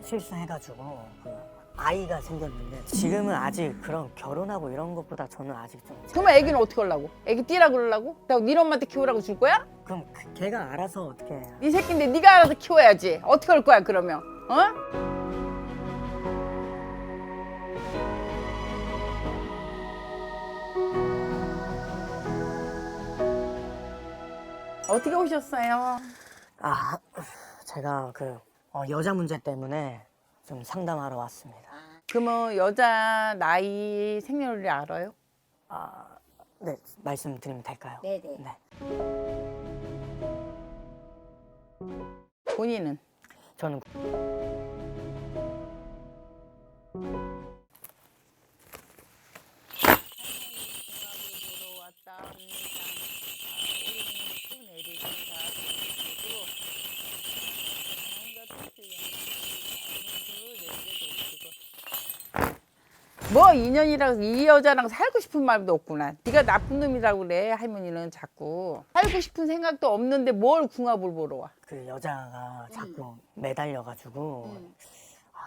실수해가지고 그 아이가 생겼는데 지금은 아직 그런 결혼하고 이런 것보다 저는 아직 좀 그러면 애기는 어떻게 하려고? 애기 띠라 그러려고? 네 엄마한테 키우라고 줄 거야? 그럼 걔가 알아서 어떻게 네 새끼인데 네가 알아서 키워야지. 어떻게 할 거야 그러면? 어? 어떻게 오셨어요? 아 제가 그 여자 문제 때문에 좀 상담하러 왔습니다. 그러면 여자 나이 생년월일 알아요? 네 말씀드리면 될까요? 네네. 네. 본인은? 저는 뭐 인연이라고 이 여자랑 살고 싶은 마음도 없구나. 네가 나쁜 놈이라고 그래. 할머니는 자꾸 살고 싶은 생각도 없는데 뭘 궁합을 보러 와. 그 여자가 자꾸 매달려가지고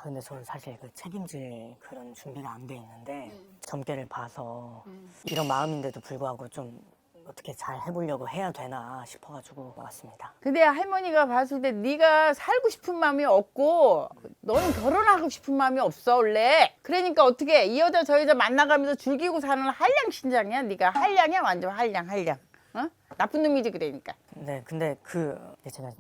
근데 저는 사실 그 책임질 그런 준비가 안 돼 있는데 점괘를 봐서 이런 마음인데도 불구하고 좀 어떻게 잘 해보려고 해야 되나 싶어가지고 왔습니다. 근데 할머니가 봤을 때 네가 살고 싶은 마음이 없고 너는 결혼하고 싶은 마음이 없어 원래. 그러니까 어떻게 이 여자 저 여자 만나가면서 즐기고 사는 한량 신장이야. 네가 한량이야 완전 한량. 어? 나쁜 놈이지 그러니까. 네, 근데 제가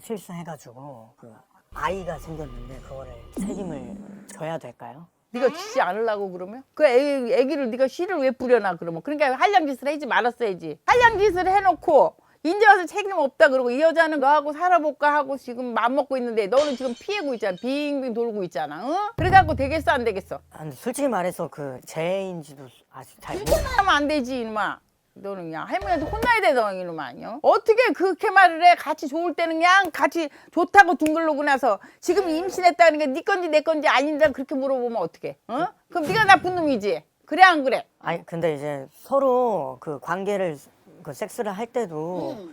실수해가지고 그 아이가 생겼는데 그거를 책임을 져야 될까요? 네가 주지 않으려고 그러면? 그 애기를 네가 씨를 왜 뿌려놔 그러면? 그러니까 한량짓을 하지 말았어야지. 한량짓을 해놓고 인제 와서 책임 없다 그러고 이 여자는 너하고 살아볼까 하고 지금 맘먹고 있는데 너는 지금 피해고 있잖아. 빙빙 돌고 있잖아. 어? 그래갖고 되겠어 안 되겠어? 근데 솔직히 말해서 그 죄인지도 아직 잘 하면 안 되지 이놈아. 너는 그냥 할머니한테 혼나야 되잖아 이놈아. 아니요? 어떻게 그렇게 말을 해? 같이 좋을 때는 그냥 같이 좋다고 둥글르고 나서 지금 임신했다는 게 네 건지 내 건지 아닌지 그렇게 물어보면 어떡해? 어? 그럼 네가 나쁜 놈이지. 그래 안 그래? 아니 근데 이제 서로 그 관계를 그 섹스를 할 때도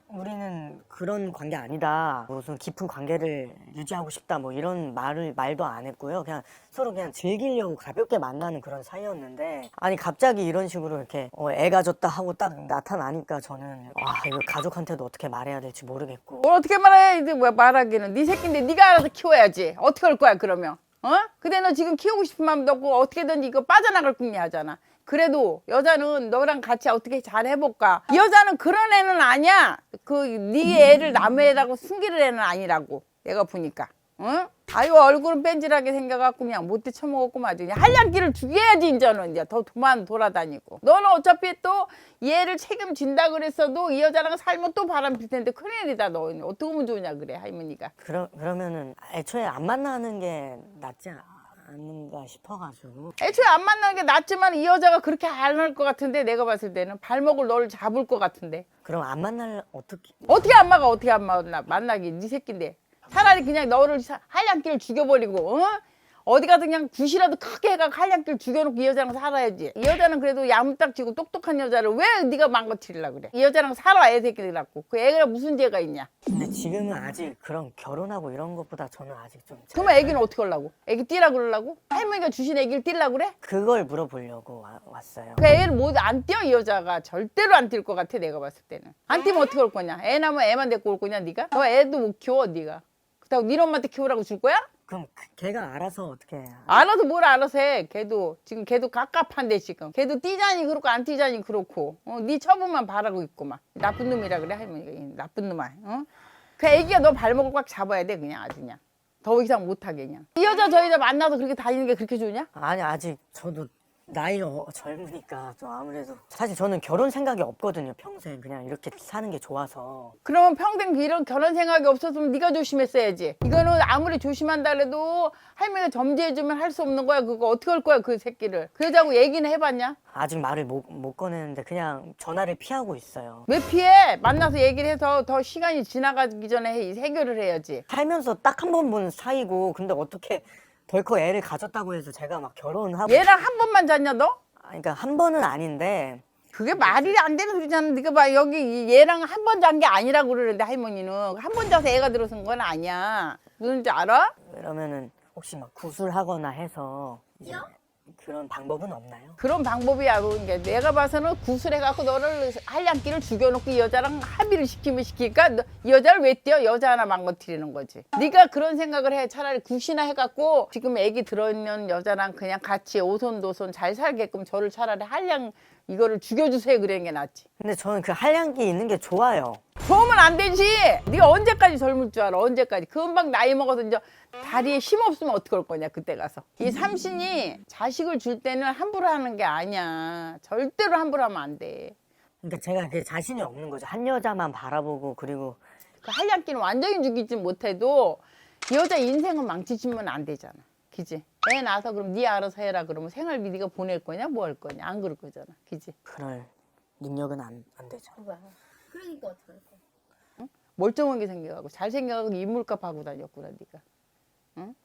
우리는 그런 관계 아니다. 무슨 깊은 관계를 유지하고 싶다 뭐 이런 말도 안 했고요. 그냥 서로 그냥 즐기려고 가볍게 만나는 그런 사이였는데 아니 갑자기 이런 식으로 이렇게 애 가졌다 하고 딱 나타나니까 저는 이거 가족한테도 어떻게 말해야 될지 모르겠고 뭘 어떻게 말해? 이제 뭐야 말하기는 네 새끼인데 네가 알아서 키워야지. 어떻게 할 거야 그러면? 어? 근데 너 지금 키우고 싶은 마음도 없고 어떻게든지 이거 빠져나갈 궁리 하잖아. 그래도 여자는 너랑 같이 어떻게 잘 해볼까? 이 여자는 그런 애는 아니야. 네 애를 남의 애라고 숨기는 애는 아니라고 내가 보니까. 응? 아유 얼굴은 뺀질하게 생겨갖고 그냥 못돼 처먹었고 마저 그냥 한량기를 죽여야지 이제는 이제 더 돌아다니고. 너는 어차피 또 얘를 책임진다 그랬어도 이 여자랑 살면 또 바람 필 텐데 큰일이다. 너 어떻게 하면 좋으냐 그래 할머니가. 그러면은 애초에 안 만나는 게 낫지 않는가 싶어가지고 애초에 안 만나는 게 낫지만 이 여자가 그렇게 안 할 것 같은데 내가 봤을 때는 발목을 너를 잡을 것 같은데. 그럼 안 만날 어떻게 안 막아? 어떻게 안 만나기 네 새끼인데. 차라리 그냥 너를 한량기를 죽여버리고 어디 가서 그냥 굿이라도 크게 해가 한량기를 죽여놓고 이 여자랑 살아야지. 이 여자는 그래도 야무딱지고 똑똑한 여자를 왜 네가 망가뜨리려고 그래? 이 여자랑 살아 애 새끼들 갖고. 그 애가 무슨 죄가 있냐? 근데 지금은 아직 그런 결혼하고 이런 것보다 저는 아직 좀 그러면 애기는 어떻게 하려고? 애기 띠라 그러려고? 할머니가 주신 애기를 띠려고 그래? 그걸 물어보려고 왔어요. 그 애를 못 안 띄어 이 여자가. 절대로 안 뛸 것 같아 내가 봤을 때는. 안 뛰면 어떻게 올 거냐? 애 낳으면 애만 데리고 올 거냐 네가? 너 애도 못 키워 네가. 그렇다고 네 엄마한테 키우라고 줄 거야? 그럼 걔가 알아서 어떻게 알아서 뭘 알아서 해. 걔도 지금 걔도 갑갑한데 지금. 걔도 뛰자니 그렇고 안 뛰자니 그렇고. 네 처분만 바라고 있고만. 나쁜 놈이라 그래 할머니가. 이 나쁜 놈아. 그 애기가 너 발목을 꽉 잡아야 돼 그냥 아주 그냥. 더 이상 못하게 그냥. 이 여자 저 여자 만나서 그렇게 다니는 게 그렇게 좋냐? 아니 아직 저도 나이가 젊으니까 좀 아무래도 사실 저는 결혼 생각이 없거든요. 평생 그냥 이렇게 사는 게 좋아서. 그러면 평생 이런 결혼 생각이 없었으면 네가 조심했어야지. 이거는 아무리 조심한다 해도 할머니가 점지해주면 할 수 없는 거야. 그거 어떻게 할 거야 그 새끼를. 그 여자하고 얘기는 해봤냐? 아직 말을 못 꺼내는데 그냥 전화를 피하고 있어요. 왜 피해? 만나서 얘기를 해서 더 시간이 지나가기 전에 해결을 해야지. 살면서 딱 한 번 본 사이고 근데 어떻게 덜컥 애를 가졌다고 해서 제가 막 결혼하고 얘랑 한 번만 잤냐 너? 그러니까 한 번은 아닌데 그게 말이 안 되는 소리잖아. 네가 봐 여기 얘랑 한 번 잔 게 아니라고 그러는데 할머니는 한 번 자서 애가 들어선 건 아니야. 무슨지 알아? 그러면은 혹시 막 구술하거나 해서 이제 그런 방법은 없나요? 그런 방법이야. 그러니까 내가 봐서는 구술해갖고 너를 한량기를 죽여놓고 이 여자랑 합의를 시키면 시킬까? 이 여자를 왜 띄어? 여자 하나 망가뜨리는 거지. 네가 그런 생각을 해. 차라리 굿이나 해갖고 지금 애기 들어있는 여자랑 그냥 같이 오손도손 잘 살게끔 저를 차라리 한량 이거를 죽여주세요. 그러는 게 낫지. 근데 저는 그 한량기 있는 게 좋아요. 좋으면 안 되지. 네가 언제까지 젊을 줄 알아? 언제까지? 금방 나이 먹어서 이제 다리에 힘 없으면 어떡할 거냐 그때 가서. 이 삼신이 자식을 줄 때는 함부로 하는 게 아니야. 절대로 함부로 하면 안 돼. 그러니까 제가 그 자신이 없는 거죠. 한 여자만 바라보고 그리고 그 한량기는 완전히 죽이지 못해도 이 여자 인생은 망치시면 안 되잖아. 그지? 애 낳아서 그럼 네 알아서 해라 그러면 생활비 네가 보낼 거냐 뭐 할 거냐 안 그럴 거잖아. 그지? 그럴 능력은 안 되죠. 그러니까 어떡할 거야? 멀쩡하게 생겨가고 잘생겨가고 인물값 하고 다녔구나 네가. 응?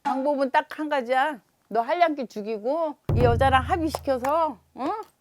방법은 딱 한 가지야. 너 한량기 죽이고 이 여자랑 합의시켜서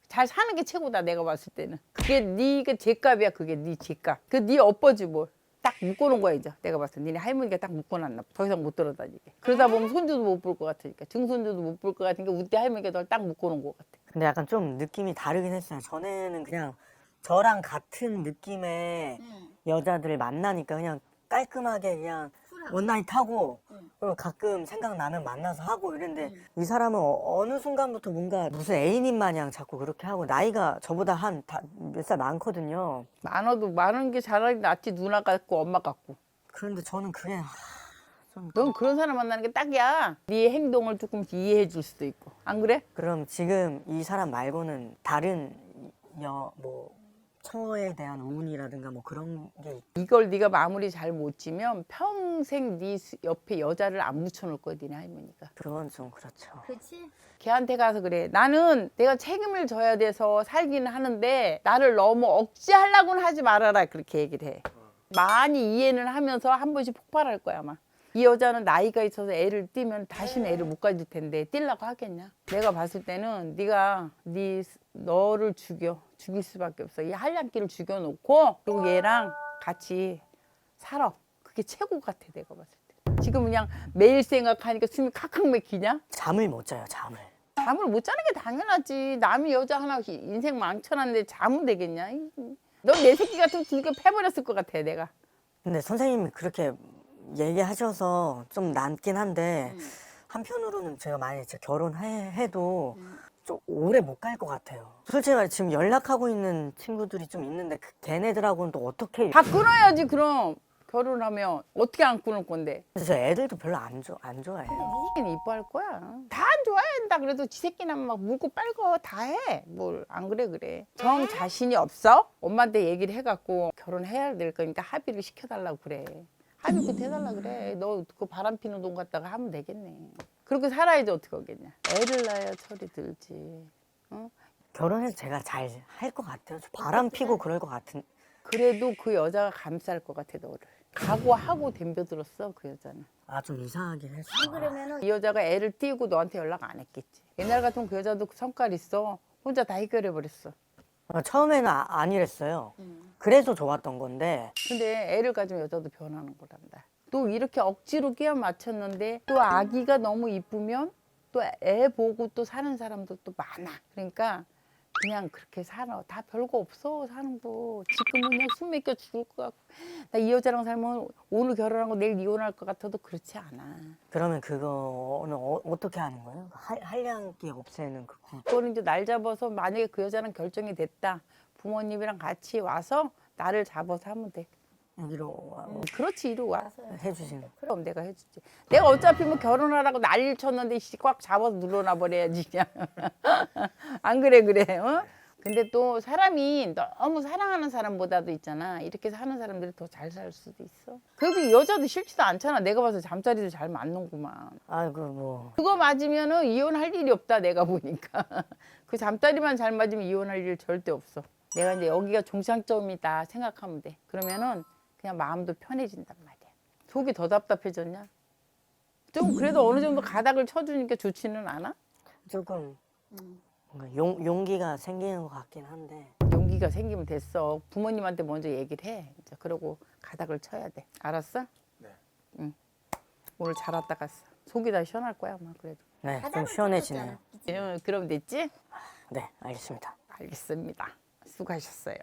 잘 사는 게 최고다 내가 봤을 때는. 그게 네가 제값이야. 그게 네 제값. 그 네 엎어지 뭘. 딱 묶어놓은 거야 이제. 내가 봤을 때 니네 할머니가 딱 묶어놨나 봐. 더 이상 못 돌아다니게. 그러다 보면 손주도 못 볼 것 같으니까. 증손주도 못 볼 것 같으니까 우리 할머니가 널 딱 묶어놓은 것 같아. 근데 약간 좀 느낌이 다르긴 했어요. 전에는 그냥 저랑 같은 느낌의 여자들을 만나니까 그냥 깔끔하게 그냥 원나잇 하고 그리고 가끔 생각나면 만나서 하고 이랬는데 이 사람은 어느 순간부터 뭔가 무슨 애인인 마냥 자꾸 그렇게 하고 나이가 저보다 한 몇 살 많거든요. 많아도 많은 게 차라리 낫지. 누나 같고 엄마 같고. 그런데 저는 그게 넌 그런 사람 만나는 게 딱이야. 네 행동을 조금씩 이해해 줄 수도 있고. 안 그래? 그럼 지금 이 사람 말고는 다른 뭐 처에 대한 운이라든가 뭐 그런 게 이걸 네가 마무리 잘 못 지면 평생 네 옆에 여자를 안 붙여놓을 거야. 니네 할머니가. 그건 좀 그렇죠. 그렇지? 걔한테 가서 그래. 나는 내가 책임을 져야 돼서 살기는 하는데 나를 너무 억지하려고는 하지 말아라. 그렇게 얘기를 해. 많이 이해는 하면서 한 번씩 폭발할 거야 아마. 이 여자는 나이가 있어서 애를 띠면 다시는 애를 못 가질 텐데 띠려고 하겠냐? 내가 봤을 때는 네가 너를 죽일 수밖에 없어. 이 한량기를 죽여놓고 그리고 얘랑 같이 살아. 그게 최고 같아 내가 봤을 때. 지금 그냥 매일 생각하니까 숨이 칵칵 막히냐? 잠을 못 자요, 잠을. 잠을 못 자는 게 당연하지. 남이 여자 하나 인생 망쳐놨는데 잠은 되겠냐? 너 내 새끼 같으면 두개 패버렸을 것 같아 내가. 근데 선생님이 그렇게 얘기하셔서 좀 남긴 한데 한편으로는 제가 만약에 결혼해도 좀 오래 못 갈 것 같아요. 솔직히 말해 지금 연락하고 있는 친구들이 좀 있는데 걔네들하고는 또 어떻게 다 끊어야지 그럼. 결혼하면 어떻게 안 끊을 건데. 저 애들도 별로 안 좋아해요. 네 새끼는 이뻐할 거야. 다 안 좋아한다 그래도 지 새끼는 막 물고 빨고 다 해. 뭘 안 그래. 정 자신이 없어? 엄마한테 얘기를 해갖고 결혼해야 될 거니까 합의를 시켜달라고 그래. 합의 꼭 해달라 그래. 너 그 바람 피는 돈 갖다가 하면 되겠네. 그렇게 살아야지 어떻게 하겠냐. 애를 낳아야 철이 들지. 결혼해서 제가 잘 할 것 같아요. 저 바람 피고 그럴 것 같은. 그래도 그 여자가 감쌀 것 같아 너를. 각오하고 덤벼들었어 그 여자는. 아 좀 이상하긴 했어. 안 그러면은 이 여자가 애를 띄우고 너한테 연락 안 했겠지. 옛날 같으면 그 여자도 성깔 있어. 혼자 다 해결해 버렸어. 처음에는 아니랬어요. 그래서 좋았던 건데 근데 애를 가지면 여자도 변하는 거란다. 또 이렇게 억지로 끼워 맞췄는데 또 아기가 너무 이쁘면 또 애 보고 또 사는 사람도 또 많아. 그러니까 그냥 그렇게 살아. 다 별거 없어 사는 거. 지금은 그냥 숨 막혀 죽을 것 같고. 나 이 여자랑 살면 오늘 결혼하고 내일 이혼할 것 같아도 그렇지 않아. 그러면 그거는 어떻게 하는 거예요? 한량기 없애는 그 그거는 이제 날 잡아서 만약에 그 여자랑 결정이 됐다. 부모님이랑 같이 와서 나를 잡아서 하면 돼. 여기로 그렇지 이리 와. 해주시는. 그럼 내가 해주지. 내가 어차피 뭐 결혼하라고 난리를 쳤는데 꽉 잡아서 눌러놔 버려야지 그냥. 안 그래? 어? 근데 또 사람이 너무 사랑하는 사람보다도 있잖아. 이렇게 사는 사람들이 더 잘 살 수도 있어. 그래도 여자도 싫지도 않잖아. 내가 봐서 잠자리도 잘 맞는구만. 아이고 뭐 그거 맞으면은 이혼할 일이 없다 내가 보니까. 그 잠자리만 잘 맞으면 이혼할 일 절대 없어. 내가 이제 여기가 종착점이다 생각하면 돼. 그러면은 그냥 마음도 편해진단 말이야. 속이 더 답답해졌냐? 좀 그래도 어느 정도 가닥을 쳐주니까 좋지는 않아? 조금 뭔가 용기가 생기는 것 같긴 한데. 용기가 생기면 됐어. 부모님한테 먼저 얘기를 해. 이제 그러고 가닥을 쳐야 돼. 알았어? 네. 응. 오늘 잘 왔다 갔어. 속이 다 시원할 거야 아마 그래도. 네, 좀 바닥을 시원해지네요. 쳤잖아. 그럼 됐지? 네, 알겠습니다. 알겠습니다. 수고하셨어요.